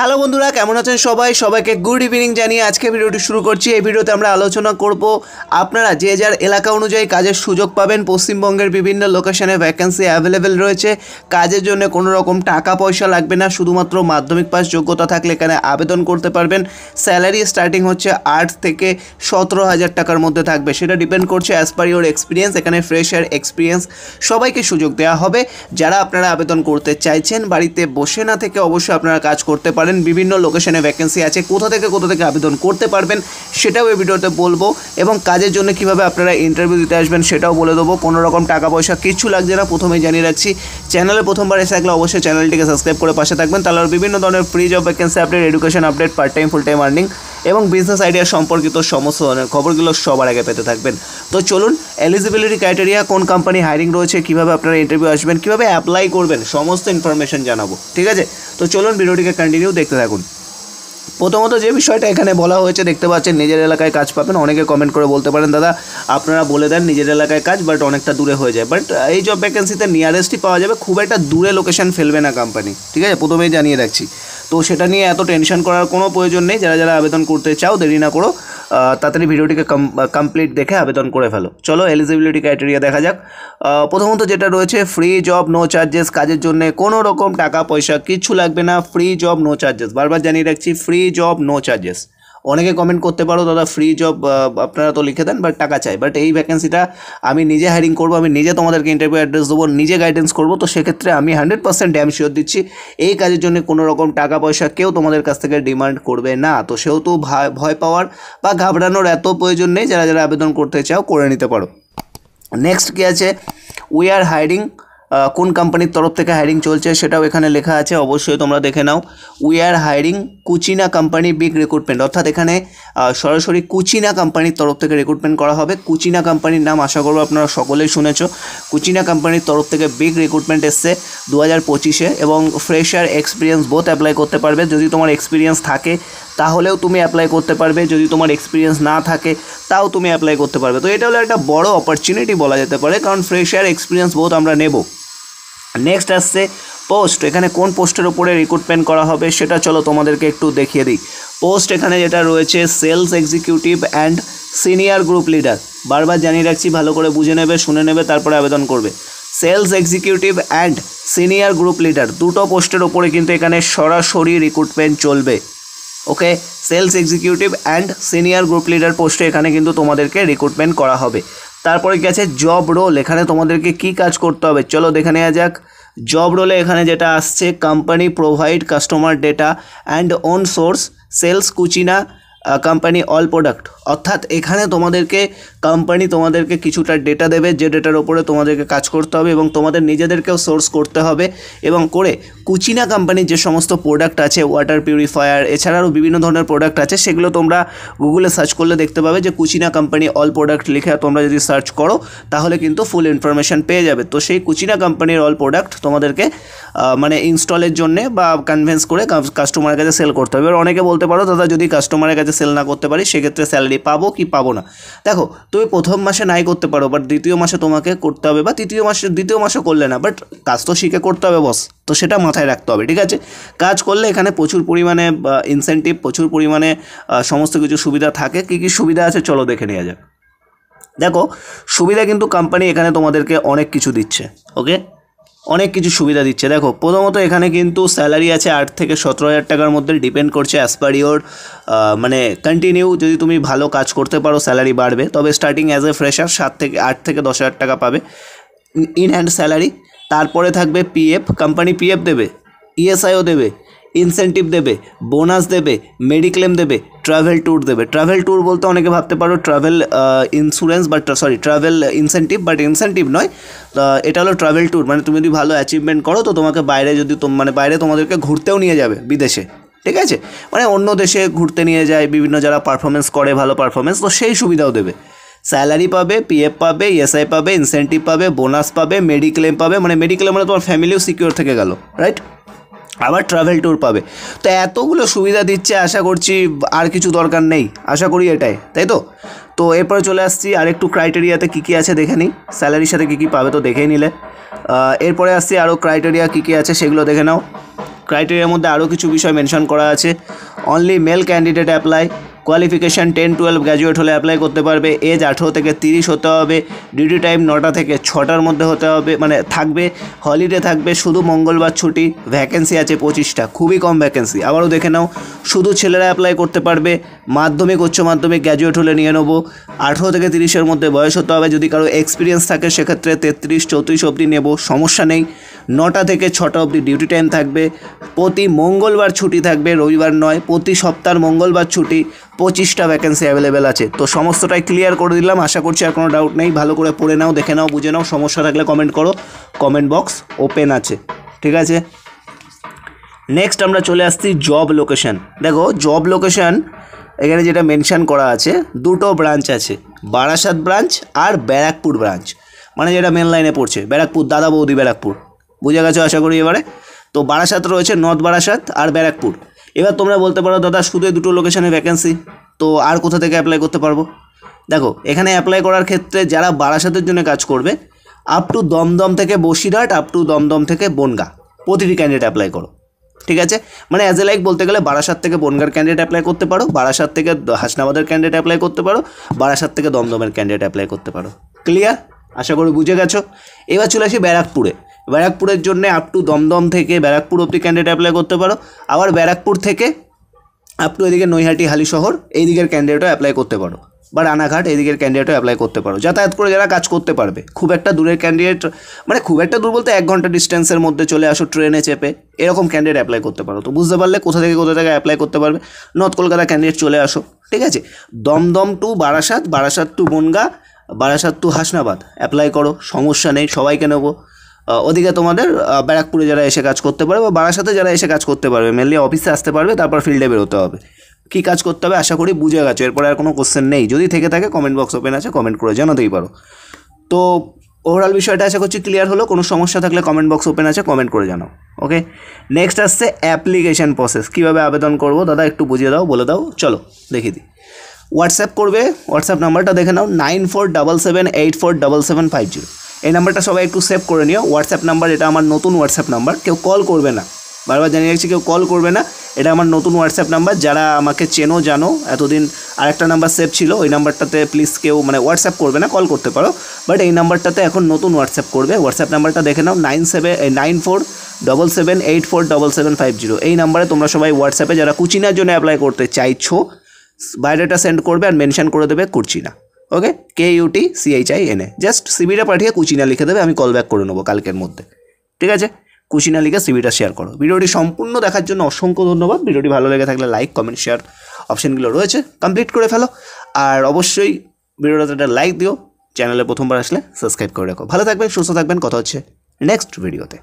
Hello বন্ধুরা, কেমন আছেন সবাই? সবাইকে গুড ইভিনিং জানিয়ে আজকে ভিডিওটি শুরু করছি। এই ভিডিওতে আমরা আলোচনা করব আপনারা যে যার এলাকা অনুযায়ী কাজের সুযোগ পাবেন। পশ্চিমবঙ্গের বিভিন্ন লোকেশনে ভ্যাকেন্সি অ্যাভেলেবেল রয়েছে। কাজের জন্য কোনো রকম টাকা পয়সা লাগবে না, শুধুমাত্র মাধ্যমিক পাস যোগ্যতা থাকলে এখানে আবেদন করতে পারবেন। স্যালারি স্টার্টিং হচ্ছে 8 থেকে 17,000 টাকার মধ্যে থাকবে, সেটা ডিপেন্ড করছে অ্যাজ পার ইউর এক্সপিরিয়েন্স। এখানে ফ্রেশার, এক্সপিরিয়েন্স সবাইকে সুযোগ দেওয়া হবে। যারা আপনারা আবেদন করতে চাইছেন, বাড়িতে বসে না থেকে অবশ্যই আপনারা কাজ করতে পারেন। বিভিন্ন লোকেশনে ভ্যাকেন্সি আছে, কোথা থেকে আবেদন করতে পারবেন সেটাও এই ভিডিওতে বলবো, এবং কাজের জন্য কিভাবে আপনারা ইন্টারভিউ দিতে আসবেন সেটাও বলে দেবো। কোনো রকম টাকা পয়সা কিচ্ছু লাগছে না, প্রথমেই জানিয়ে রাখছি। চ্যানেলে প্রথমবার এসে থাকলে অবশ্যই চ্যানেলটিকে সাবস্ক্রাইব করে পাশে থাকবেন, তাহলে বিভিন্ন ধরনের free job vacancy update, education update, part time, full time earning এবং বিজনেস আইডিয়া সম্পর্কিত সমস্ত ধরনের খবরগুলো সবার আগে পেতে থাকবেন। তো চলুন, এলিজিবিলিটি ক্রাইটেরিয়া, কোন কোম্পানি হায়ারিং রয়েছে, কীভাবে আপনারা ইন্টারভিউ আসবেন, কীভাবে অ্যাপ্লাই করবেন, সমস্ত ইনফরমেশন জানাবো। ঠিক আছে, তো চলুন ভিডিওটিকে কন্টিনিউ দেখতে থাকুন। প্রথমত যে বিষয়টা এখানে বলা হয়েছে দেখতে পাচ্ছেন, নিজের এলাকায় কাজ পাবেন। অনেকে কমেন্ট করে বলতে পারেন, দাদা আপনারা বলে দেন নিজের এলাকায় কাজ, বাট অনেকটা দূরে হয়ে যায়। বাট এই জব ভ্যাকেন্সিতে নিয়ারেস্টই পাওয়া যাবে, খুব একটা দূরে লোকেশন ফেলবে না কোম্পানি। ঠিক আছে, প্রথমেই জানিয়ে রাখছি। তো সেটা নিয়ে এত টেনশন করার কোনো প্রয়োজন নেই। যারা যারা আবেদন করতে চাও, দেরি না করো, তাড়াতাড়ি ভিডিওটিকে কমপ্লিট দেখে আবেদন করে ফেলো। চলো এলিজিবিলিটি ক্রাইটেরিয়া দেখা যাক। প্রথমত যেটা রয়েছে, ফ্রি জব, নো চার্জেস। কাজের জন্য কোনো রকম টাকা পয়সা কিচ্ছু লাগবে না, ফ্রি জব, নো চার্জেস। বারবার জানিয়ে রাখছি, ফ্রি জব, নো চার্জেস। অনেকে কমেন্ট করতে পারো, দাদা ফ্রি জব আপনারা তো লিখে দেন, বাট টাকা চাই। বাট এই ভ্যাকেন্সিটা আমি নিজে হায়ারিং করবো, আমি নিজে তোমাদেরকে ইন্টারভিউ অ্যাড্রেস দেবো, নিজে গাইডেন্স করবো। তো সেক্ষেত্রে আমি 100% ড্যাম শিওর দিচ্ছি, এই কাজের জন্য কোনো রকম টাকা পয়সা কেউ তোমাদের কাছ থেকে ডিমান্ড করবে না। তো সেহেতু ভয় পাওয়ার বা ঘাবড়ানোর এত প্রয়োজন নেই। যারা যারা আবেদন করতে চাও করে নিতে পারো। নেক্সট কী আছে, উই আর হায়ারিং। কোন কোম্পানির তরফ থেকে হায়ারিং চলছে সেটাও এখানে লেখা আছে, অবশ্যই তোমরা দেখে নাও। We are hiring Kuchina company big recruitment, অর্থাৎ এখানে সরাসরি কুচিনা কোম্পানির তরফ থেকে রিক্রুটমেন্ট করা হবে। কুচিনা কোম্পানির নাম আশা করবো আপনারা সকলেই শুনেছো। কুচিনা কোম্পানির তরফ থেকে বিগ রিক্রুটমেন্ট এসছে 2025-এ, এবং ফ্রেশার, এক্সপিরিয়েন্স বোথ অ্যাপ্লাই করতে পারবে। যদি তোমার এক্সপিরিয়েন্স থাকে তাহলেও তুমি অ্যাপ্লাই করতে পারবে, যদি তোমার এক্সপিরিয়েন্স না থাকে তাও তুমি অ্যাপ্লাই করতে পারবে। তো এটা হলো একটা বড় অপরচুনিটি বলা যেতে পারে, কারণ ফ্রেশার, এক্সপিরিয়েন্স বোথ আমরা নেব। নেক্সট আসছে পোস্ট। এখানে কোন পোস্টের ওপরে রিক্রুটমেন্ট করা হবে সেটা চলো তোমাদেরকে একটু দেখিয়ে দিই। পোস্ট এখানে যেটা রয়েছে, sales executive and senior group leader. বারবার জানিয়ে রাখছি, ভালো করে বুঝে নেবে, শুনে নেবে, তারপরে আবেদন করবে। Sales executive and senior group leader, দুটো পোস্টের ওপরে কিন্তু এখানে সরাসরি রিক্রুটমেন্ট চলবে। Okay, sales executive and senior group leader পোস্টে এখানে কিন্তু তোমাদেরকে রিক্রুটমেন্ট করা হবে। তারপরে কি আছে, জব রোল। এখানে তোমাদেরকে কি কাজ করতে হবে চলো দেখে নেওয়া যাক। জব রোলে এখানে যেটা আসছে, company provide customer data and own source sales কুচিনা কোম্পানি অল প্রোডাক্ট। অর্থাৎ এখানে কোম্পানি তোমাদেরকে কিছুটা ডেটা দেবে, যে ডেটার ওপরে তোমাদেরকে কাজ করতে হবে, এবং তোমাদের নিজেদেরকেও সোর্স করতে হবে, এবং করে কুচিনা কোম্পানির যে সমস্ত প্রোডাক্ট আছে, ওয়াটার পিউরিফায়ার, এছাড়াও বিভিন্ন ধরনের প্রোডাক্ট আছে, সেগুলো তোমরা গুগলে সার্চ করলে দেখতে পাবে যে কুচিনা কোম্পানি অল প্রোডাক্ট লিখে তোমরা যদি সার্চ করো তাহলে কিন্তু ফুল ইনফরমেশান পেয়ে যাবে। তো সেই কুচিনা কোম্পানির অল প্রোডাক্ট তোমাদেরকে মানে ইনস্টলের জন্যে বা কনভিন্স করে কাস্টমারের কাছে সেল করতে হবে। এবার অনেকে বলতে পারো, দাদা যদি কাস্টমারের কাছে সেল না করতে পারি সেক্ষেত্রে স্যালারি পাবো কি পাবো না? দেখো, তুমি প্রথম মাসে নাই করতে পারো, বাট দ্বিতীয় মাসে তোমাকে করতে হবে, বা দ্বিতীয় মাসে করলে না, বাট কাজ তো শিখে করতে হবে বস। তো সেটা মাথায় রাখতে হবে। ঠিক আছে, কাজ করলে এখানে প্রচুর পরিমাণে ইনসেন্টিভ, প্রচুর পরিমাণে সমস্ত কিছু সুবিধা থাকে। কী কী সুবিধা আছে চলো দেখে নেওয়া যাক। দেখো, সুবিধা কিন্তু কোম্পানি এখানে তোমাদেরকে অনেক কিছু দিচ্ছে। ওকে, অনেক কিছু সুবিধা দিচ্ছে। দেখো, প্রথমত এখানে কিন্তু স্যালারি আছে 8 থেকে 17,000 টাকার মধ্যে, ডিপেন্ড করছে অ্যাজ পার ইওর মানে কন্টিনিউ। যদি তুমি ভালো কাজ করতে পারো স্যালারি বাড়বে, তবে স্টার্টিং অ্যাজ এ ফ্রেশার 8 থেকে 10,000 টাকা পাবে ইন হ্যান্ড স্যালারি। তারপরে থাকবে পিএফ, কোম্পানি পিএফ দেবে, ইএসআইও দেবে, ইনসেন্টিভ দেবে, বোনাস দেবে, মেডিক্লেম দেবে, ট্রাভেল ট্যুর দেবে। ট্রাভেল ট্যুর বলতে অনেকে ভাবতে পারো travel insurance, but sorry, travel incentive, but incentive নয়। এটা হলো ট্রাভেল ট্যুর, মানে তুমি যদি ভালো অ্যাচিভমেন্ট করো তো তোমাকে বাইরে, যদি বাইরে তোমাদেরকে ঘুরতেও নিয়ে যাবে, বিদেশে। ঠিক আছে, মানে অন্য দেশে ঘুরতে নিয়ে যায় বিভিন্ন যারা পারফরমেন্স করে, ভালো পারফরমেন্স, তো সেই সুবিধাও দেবে। স্যালারি পাবে, পিএফ পাবে, ইএসআই পাবে, ইনসেন্টিভ পাবে, বোনাস পাবে, মেডিক্লেম পাবে, মানে মেডিক্লেম মানে তোমার ফ্যামিলিও সিকিউর থেকে গেল, রাইট? আবার ট্রাভেল ট্যুর পাবে। তো এতগুলো সুবিধা দিচ্ছে, আশা করছি আর কিছু দরকার নেই, আশা করি এটাই, তাই তো? তো এরপরে চলে আসছি আরেকটু ক্রাইটেরিয়াতে কী কী আছে দেখে নিই। স্যালারির সাথে কী কী পাবে তো দেখেই নিলে। এরপরে আসছি আরও ক্রাইটেরিয়া কী কী আছে সেগুলো দেখে নাও। ক্রাইটেরিয়ার মধ্যে আরও কিছু বিষয় মেনশন করা আছে। Only male candidate apply, qualification 10-12 graduate হলে অ্যাপ্লাই করতে পারবে, এজ 18 থেকে 30 হতে হবে, ডিউটি টাইম 9টা থেকে 6টার মধ্যে হতে হবে, মানে থাকবে, হলিডে থাকবে, শুধু মঙ্গলবার ছুটি, ভ্যাকেন্সি আছে 25টা, খুবই কম ভ্যাকেন্সি। আবারও দেখে নাও, শুধু ছেলেরা অ্যাপ্লাই করতে পারবে, মাধ্যমিক উচ্চ মাধ্যমিক গ্র্যাজুয়েট হলে নিয়ে নেবো, 18 থেকে 30-এর মধ্যে বয়স হতে হবে, যদি কারো এক্সপিরিয়েন্স থাকে সেক্ষেত্রে 33-34 অবধি নেব, সমস্যা নেই। 9টা থেকে 6টা অবধি ডিউটি টাইম থাকবে, প্রতি মঙ্গলবার ছুটি থাকবে, রবিবার নয়, প্রতি সপ্তাহের মঙ্গলবার ছুটি, 25টা ভ্যাকেন্সি অ্যাভেলেবেল আছে। তো সমস্তটাই ক্লিয়ার করে দিলাম, আশা করছি আর কোনো ডাউট নেই। ভালো করে পড়ে নাও, দেখে নাও, বুঝে নাও, সমস্যা থাকলে কমেন্ট করো, কমেন্ট বক্স ওপেন আছে, ঠিক আছে। নেক্সট আমরা চলে আসছি জব লোকেশান। দেখো জব লোকেশান এখানে যেটা মেনশান করা আছে, দুটো ব্রাঞ্চ আছে, বারাসাত ব্রাঞ্চ আর ব্যারাকপুর ব্রাঞ্চ, মানে যেটা মেন লাইনে পড়ছে ব্যারাকপুর, দাদা বৌদি ব্যারাকপুর, বুঝে গেছো আশা করি এবারে। তো বারাসাত রয়েছে, নর্থ বারাসাত আর ব্যারাকপুর। এবার তোমরা বলতে পারো দাদা শুধু দুটো লোকেশানে ভ্যাকেন্সি, তো আর কোথা থেকে অ্যাপ্লাই করতে পারবো? দেখো এখানে অ্যাপ্লাই করার ক্ষেত্রে যারা বারাসাতের জন্য কাজ করবে, আপ টু দমদম থেকে বসিরহাট, আপ টু দমদম থেকে বনগাঁ, প্রতিটি ক্যান্ডিডেট অ্যাপ্লাই করো, ঠিক আছে। মানে অ্যাজ এ লাইক বলতে গেলে বারাসাত থেকে বনগাঁর ক্যান্ডিডেট অ্যাপ্লাই করতে পারো, বারাসাত থেকে হাসনাবাদের ক্যান্ডিডেট অ্যাপ্লাই করতে পারো, বারাসাত থেকে দমদমের ক্যান্ডিডেট অ্যাপ্লাই করতে পারো। ক্লিয়ার? আশা করি বুঝে গেছো। এবার চলে আসি ব্যারাকপুরে। ব্যারাকপুরের জন্য আপ টু দমদম থেকে ব্যারাকপুর অবধি ক্যান্ডিডেট অ্যাপ্লাই করতে পারো, আবার ব্যারাকপুর থেকে আপ টু এদিকে নৈহাটি হালিশহর এই দিকের ক্যান্ডিডেটও অ্যাপ্লাই করতে পারো, বা রানাঘাট এই দিকের ক্যান্ডিডেটও অ্যাপ্লাই করতে পারো, যাতায়াত করে যারা কাজ করতে পারবে। খুব একটা দূরের ক্যান্ডিডেট, মানে খুব একটা দূর বলতে 1 ঘন্টা ডিস্টেন্সের মধ্যে চলে আসো ট্রেনে চেপে, এরকম ক্যান্ডিডেট অ্যাপ্লাই করতে পারো। তো বুঝতে পারলে কোথা থেকে অ্যাপ্লাই করতে পারবে। নর্থ কলকাতা ক্যান্ডিডেট চলে আসো, ঠিক আছে। Dum Dum to Barasat, Barasat to Bongaon, Barasat to Hasnabad apply করো, সমস্যা নেই, সবাইকে নেবো। ওদিকে তোমাদের ব্যারাকপুরে যারা এসে কাজ করতে পারবে, বা বারাসাতে যারা এসে কাজ করতে পারবে, মেনলি অফিসে আসতে পারবে, তারপর ফিল্ডে বেরোতে হবে। কী কাজ করতে হবে আশা করি বুঝে গেছো, এরপরে আর কোনো কোশ্চেন নেই। যদি থেকে থাকে কমেন্ট বক্স ওপেন আছে, কমেন্ট করে জানাতেই পারো। তো ওভারঅল বিষয়টা আশা করছি ক্লিয়ার হলো। কোনো সমস্যা থাকলে কমেন্ট বক্স ওপেন আছে, কমেন্ট করে জানাও। ওকে, নেক্সট আসছে অ্যাপ্লিকেশান প্রসেস। কীভাবে আবেদন করবো দাদা একটু বুঝিয়ে দাও, বলে দাও, চলো দেখিয়ে দিই। হোয়াটসঅ্যাপ করবে, হোয়াটসঅ্যাপ নাম্বারটা দেখে নাও, 9477847750। এই নাম্বারটা সবাই একটু সেভ করে নিও। হোয়াটসঅ্যাপ নাম্বার, এটা আমার নতুন হোয়াটসঅ্যাপ নাম্বার, কেউ কল করবে না, বারবার জানিয়ে রাখছি, কেউ কল করবে না, এটা আমার নতুন হোয়াটসঅ্যাপ নাম্বার। যারা আমাকে চেনো জানো, এতদিন আরেকটা নাম্বার সেভ ছিল, ওই নাম্বারটাতে প্লিজ কেউ মানে হোয়াটসঅ্যাপ করবে না, কল করতে পারো, বাট এই নাম্বারটাতে এখন নতুন হোয়াটসঅ্যাপ করবে। হোয়াটসঅ্যাপ নাম্বারটা দেখে নাও, 9477847750। এই নাম্বারে তোমরা সবাই হোয়াটসঅ্যাপে যারা কুচিনার জন্য অ্যাপ্লাই করতে চাইছো, বায়োডাটা সেন্ড করবে আর মেনশন করে দেবে কুচিনা। ওকে, KUTCHINA, জাস্ট সিভিটা পাঠিয়ে কুচিনা লিখে দেবে, আমি কল ব্যাক করে নেবো কালকের মধ্যে, ঠিক আছে। কুচিনা লিখে সিভিটা শেয়ার করো। ভিডিওটি সম্পূর্ণ দেখার জন্য অসংখ্য ধন্যবাদ। ভিডিওটি ভালো লেগে থাকলে লাইক, কমেন্ট, শেয়ার অপশানগুলো রয়েছে, কমপ্লিট করে ফেলো। আর অবশ্যই ভিডিওটাতে একটা লাইক দিও, চ্যানেলে প্রথমবার আসলে সাবস্ক্রাইব করে রাখো। ভালো থাকবেন, সুস্থ থাকবেন, কথা হচ্ছে নেক্সট ভিডিওতে।